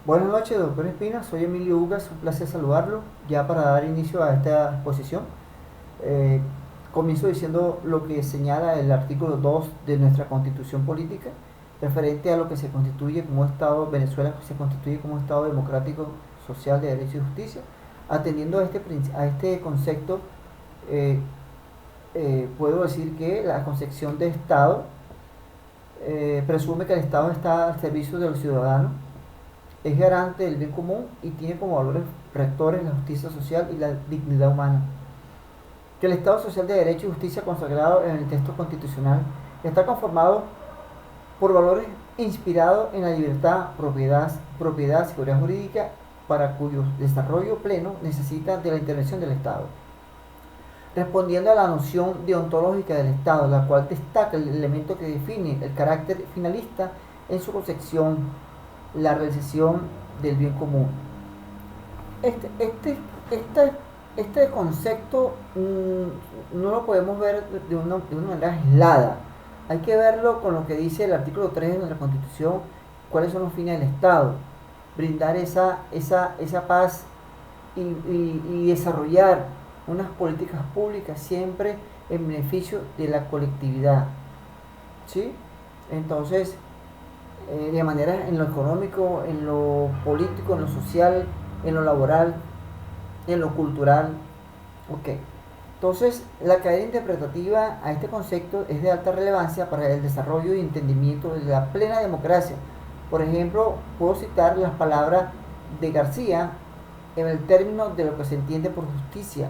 Buenas noches, doctor Espina. Soy Emilio Ugas. Un placer saludarlo. Ya para dar inicio a esta exposición, eh, comienzo diciendo lo que señala el artículo 2 de nuestra Constitución Política, referente a lo que se constituye como Estado. Venezuela se constituye como Estado democrático, social, de derecho y justicia. Atendiendo a este concepto, eh, puedo decir que la concepción de Estado presume que el Estado está al servicio de los ciudadanos, es garante del bien común y tiene como valores rectores la justicia social y la dignidad humana. Que el Estado social de derecho y justicia consagrado en el texto constitucional está conformado por valores inspirados en la libertad, propiedad, seguridad jurídica, para cuyo desarrollo pleno necesita de la intervención del Estado. Respondiendo a la noción deontológica del Estado, la cual destaca el elemento que define el carácter finalista en su concepción, la realización del bien común. Este, este, este, este concepto no lo podemos ver de una manera aislada. Hay que verlo con lo que dice el artículo 3 de nuestra Constitución, cuáles son los fines del Estado, brindar esa paz y desarrollar unas políticas públicas siempre en beneficio de la colectividad. ¿Sí? Entonces, de manera en lo económico, en lo político, en lo social, en lo laboral, en lo cultural. Ok. Entonces, la cadena interpretativa a este concepto es de alta relevancia para el desarrollo y entendimiento de la plena democracia. Por ejemplo, puedo citar las palabras de García en el término de lo que se entiende por justicia.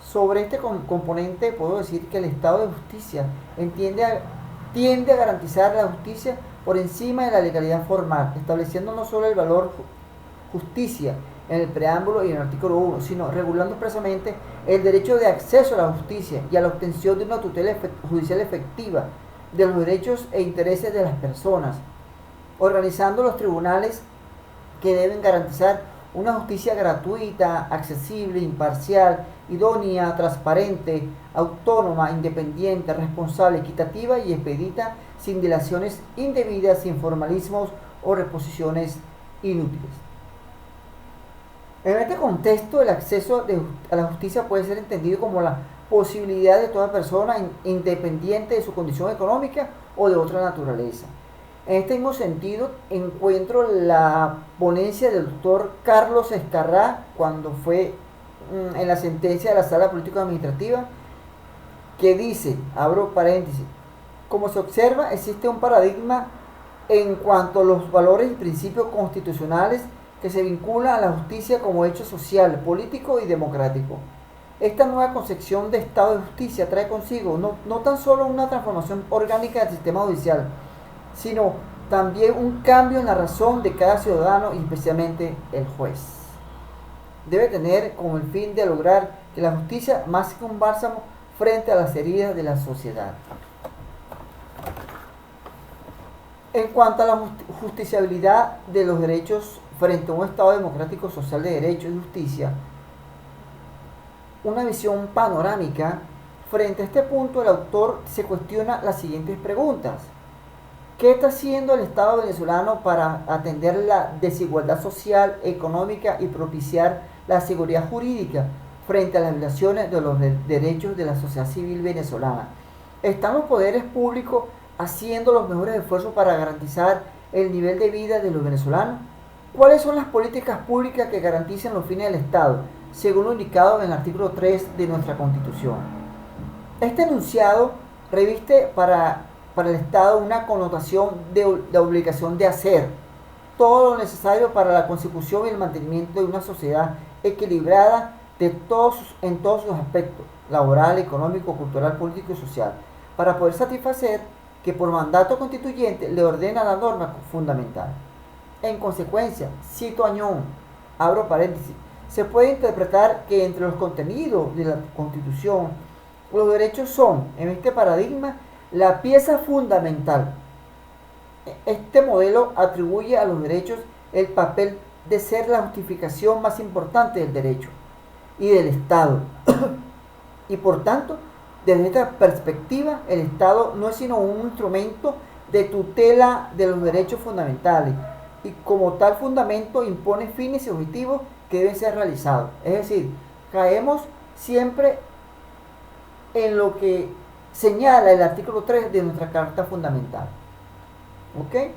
Sobre este componente puedo decir que el Estado de justicia tiende a garantizar la justicia por encima de la legalidad formal, estableciendo no solo el valor justicia en el preámbulo y en el artículo 1, sino regulando expresamente el derecho de acceso a la justicia y a la obtención de una tutela judicial efectiva de los derechos e intereses de las personas, organizando los tribunales que deben garantizar una justicia gratuita, accesible, imparcial, idónea, transparente, autónoma, independiente, responsable, equitativa y expedita, sin dilaciones indebidas, sin formalismos o reposiciones inútiles. En este contexto, el acceso a la justicia puede ser entendido como la posibilidad de toda persona, independiente de su condición económica o de otra naturaleza. En este mismo sentido, encuentro la ponencia del doctor Carlos Escarrá, cuando fue en la sentencia de la Sala Político-Administrativa, que dice, abro paréntesis, como se observa, existe un paradigma en cuanto a los valores y principios constitucionales que se vinculan a la justicia como hecho social, político y democrático. Esta nueva concepción de Estado de justicia trae consigo no tan solo una transformación orgánica del sistema judicial, sino también un cambio en la razón de cada ciudadano y especialmente el juez. Debe tener como el fin de lograr que la justicia más que un bálsamo frente a las heridas de la sociedad. En cuanto a la justiciabilidad de los derechos frente a un Estado democrático social de derecho y justicia, una visión panorámica, frente a este punto el autor se cuestiona las siguientes preguntas. ¿Qué está haciendo el Estado venezolano para atender la desigualdad social, económica y propiciar la seguridad jurídica frente a las violaciones de los derechos de la sociedad civil venezolana? ¿Están los poderes públicos haciendo los mejores esfuerzos para garantizar el nivel de vida de los venezolanos? ¿Cuáles son las políticas públicas que garanticen los fines del Estado, según lo indicado en el artículo 3 de nuestra Constitución? Este enunciado reviste para el Estado una connotación de obligación de hacer todo lo necesario para la consecución y el mantenimiento de una sociedad equilibrada en todos sus aspectos, laboral, económico, cultural, político y social, para poder satisfacer que por mandato constituyente le ordena la norma fundamental. En consecuencia, cito a Añón, abro paréntesis, se puede interpretar que entre los contenidos de la Constitución, los derechos son, en este paradigma, la pieza fundamental. Este modelo atribuye a los derechos el papel de ser la justificación más importante del derecho y del Estado. Y por tanto, desde esta perspectiva, el Estado no es sino un instrumento de tutela de los derechos fundamentales, y como tal fundamento impone fines y objetivos que deben ser realizados. Es decir, caemos siempre en lo que señala el artículo 3 de nuestra Carta Fundamental. ¿Ok?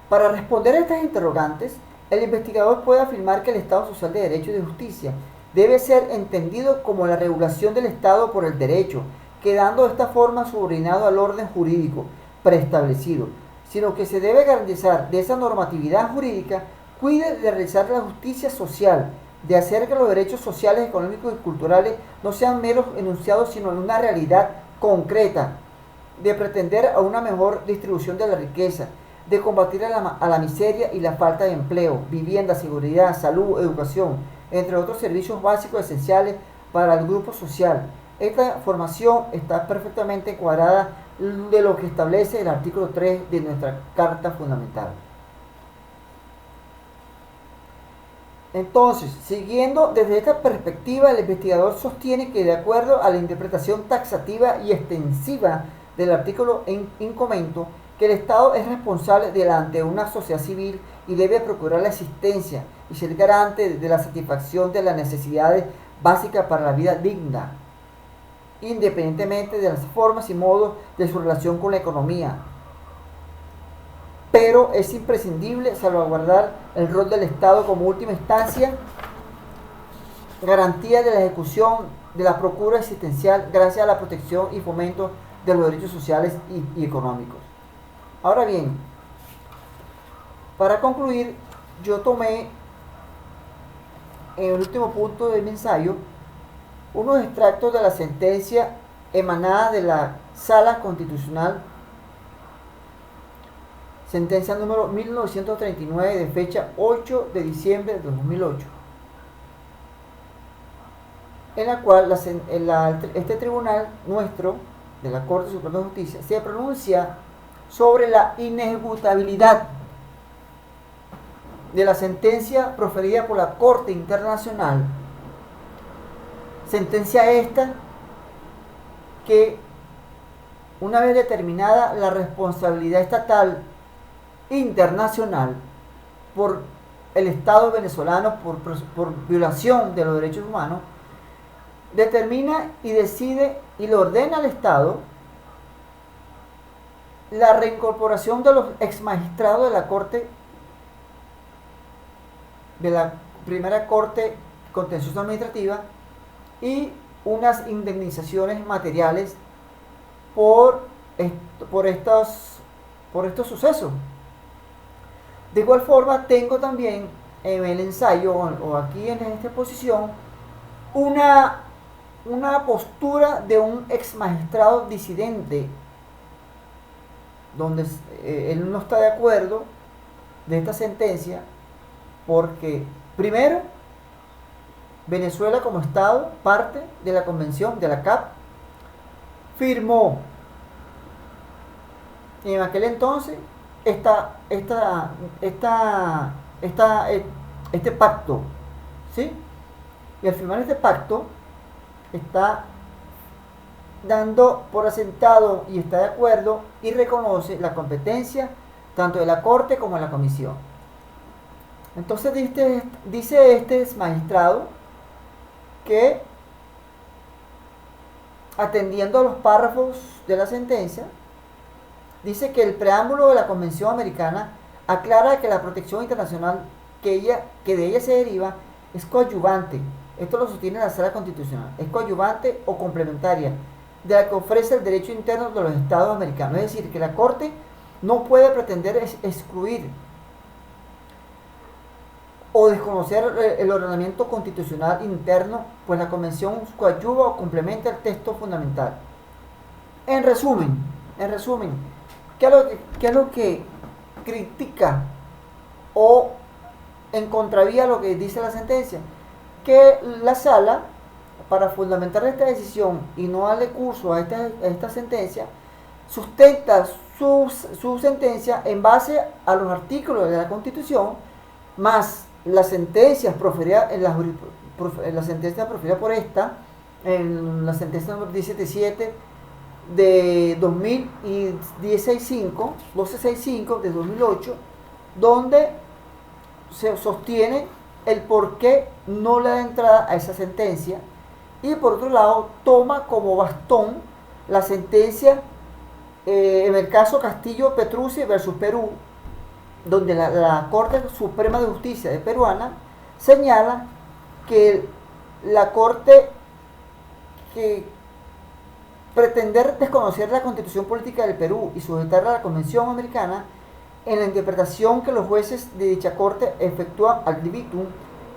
Para responder a estas interrogantes, el investigador puede afirmar que el Estado Social de Derecho y de Justicia debe ser entendido como la regulación del Estado por el derecho, quedando de esta forma subordinado al orden jurídico preestablecido, sino que se debe garantizar de esa normatividad jurídica, cuide de realizar la justicia social, de hacer que los derechos sociales, económicos y culturales no sean meros enunciados, sino en una realidad concreta, de pretender a una mejor distribución de la riqueza, de combatir a la miseria y la falta de empleo, vivienda, seguridad, salud, educación, entre otros servicios básicos esenciales para el grupo social. Esta formación está perfectamente encuadrada de lo que establece el artículo 3 de nuestra Carta Fundamental. Entonces, siguiendo desde esta perspectiva, el investigador sostiene que de acuerdo a la interpretación taxativa y extensiva del artículo en comento, que el Estado es responsable delante de una sociedad civil y debe procurar la existencia y ser garante de la satisfacción de las necesidades básicas para la vida digna, independientemente de las formas y modos de su relación con la economía. Pero es imprescindible salvaguardar el rol del Estado como última instancia, garantía de la ejecución de la procura existencial gracias a la protección y fomento de los derechos sociales y económicos. Ahora bien, para concluir, yo tomé en el último punto de mi ensayo unos extractos de la sentencia emanada de la Sala Constitucional, sentencia número 1939 de fecha 8 de diciembre de 2008, en la cual este tribunal nuestro, de la Corte Suprema de Justicia, se pronuncia sobre la inejecutabilidad de la sentencia proferida por la Corte Internacional. Sentencia esta que, una vez determinada la responsabilidad estatal internacional por el Estado venezolano por violación de los derechos humanos, determina y decide y le ordena al Estado la reincorporación de los ex magistrados de la Corte, de la primera Corte Contencioso Administrativa, y unas indemnizaciones materiales por estos sucesos. De igual forma, tengo también en el ensayo o aquí en esta exposición una postura de un ex magistrado disidente, donde él no está de acuerdo de esta sentencia porque, primero, Venezuela como Estado, parte de la Convención de la CAP, firmó en aquel entonces este pacto, ¿sí? Y al firmar este pacto está dando por asentado y está de acuerdo y reconoce la competencia tanto de la Corte como de la Comisión. Entonces dice este magistrado que, atendiendo a los párrafos de la sentencia, dice que el preámbulo de la Convención Americana aclara que la protección internacional que de ella se deriva es coadyuvante. Esto lo sostiene la Sala Constitucional. Es coadyuvante o complementaria de la que ofrece el derecho interno de los Estados americanos. Es decir, que la Corte no puede pretender excluir o desconocer el ordenamiento constitucional interno, pues la Convención coadyuva o complementa el texto fundamental. En resumen, ¿qué es lo que critica o en contravía lo que dice la sentencia? Que la Sala, para fundamentar esta decisión y no darle curso a esta sentencia, sustenta su sentencia en base a los artículos de la Constitución, más las sentencias proferidas en la sentencia proferida por esta, en la sentencia número 177 de 2000 y 1265 de 2008, donde se sostiene el por qué no le da entrada a esa sentencia, y por otro lado toma como bastón la sentencia en el caso Castillo Petrucci versus Perú, donde la Corte Suprema de Justicia de peruana señala que la Corte, que pretender desconocer la Constitución Política del Perú y sujetarla a la Convención Americana, en la interpretación que los jueces de dicha Corte efectúan ad libitum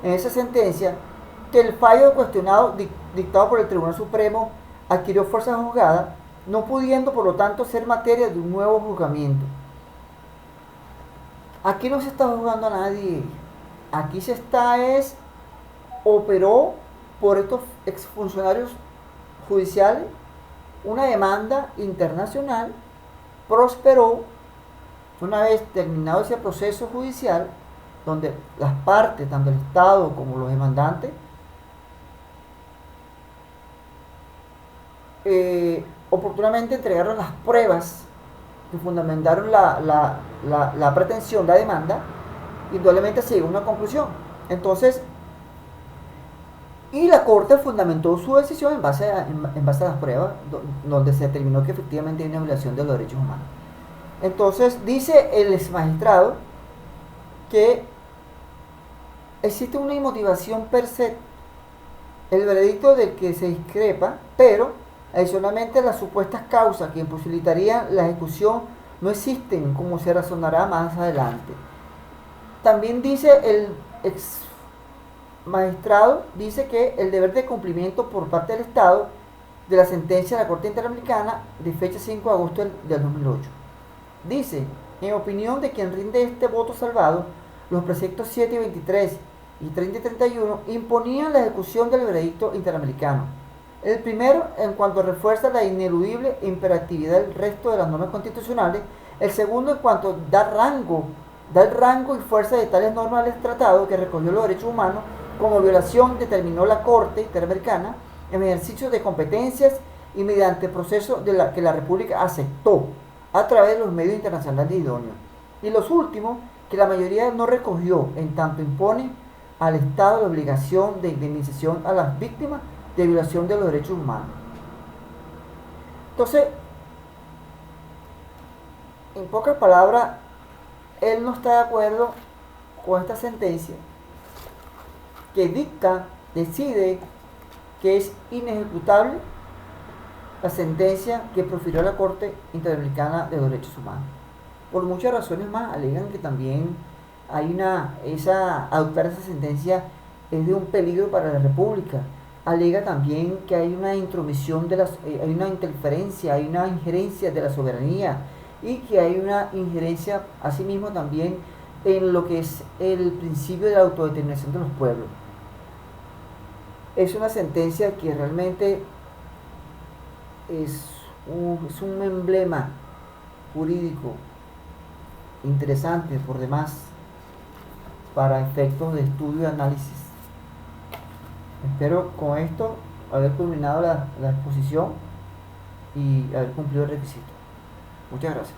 en esa sentencia, que el fallo cuestionado dictado por el Tribunal Supremo adquirió fuerza juzgada, no pudiendo por lo tanto ser materia de un nuevo juzgamiento. Aquí no se está juzgando a nadie, aquí se está operó por estos exfuncionarios judiciales una demanda internacional, prosperó una vez terminado ese proceso judicial, donde las partes, tanto el Estado como los demandantes, oportunamente entregaron las pruebas que fundamentaron la pretensión, la demanda, y indudablemente se llegó a una conclusión. Entonces, y la Corte fundamentó su decisión en base a las pruebas, donde se determinó que efectivamente hay una violación de los derechos humanos. Entonces, dice el exmagistrado que existe una inmotivación per se, el veredicto del que se discrepa, pero adicionalmente las supuestas causas que imposibilitarían la ejecución no existen, como se razonará más adelante. También dice el ex magistrado, dice que el deber de cumplimiento por parte del Estado de la sentencia de la Corte Interamericana de fecha 5 de agosto del 2008. Dice, en opinión de quien rinde este voto salvado, los preceptos 7 y 23 y 30 y 31 imponían la ejecución del veredicto interamericano. El primero, en cuanto refuerza la ineludible imperatividad del resto de las normas constitucionales. El segundo, en cuanto da el rango y fuerza de tales normas al tratado que recogió los derechos humanos como violación, determinó la Corte Interamericana en ejercicio de competencias y mediante proceso que la República aceptó a través de los medios internacionales idóneos. Y los últimos, que la mayoría no recogió, en tanto impone al Estado la obligación de indemnización a las víctimas de violación de los derechos humanos. Entonces, en pocas palabras, él no está de acuerdo con esta sentencia que decide que es inejecutable la sentencia que profirió la Corte Interamericana de Derechos Humanos. Por muchas razones más, alegan que también adoptar esa sentencia es de un peligro para la República. Alega también que hay una intromisión hay una interferencia, hay una injerencia de la soberanía, y que hay una injerencia asimismo también en lo que es el principio de la autodeterminación de los pueblos. Es una sentencia que realmente es un emblema jurídico interesante por demás para efectos de estudio y análisis. Espero con esto haber culminado la exposición y haber cumplido el requisito. Muchas gracias.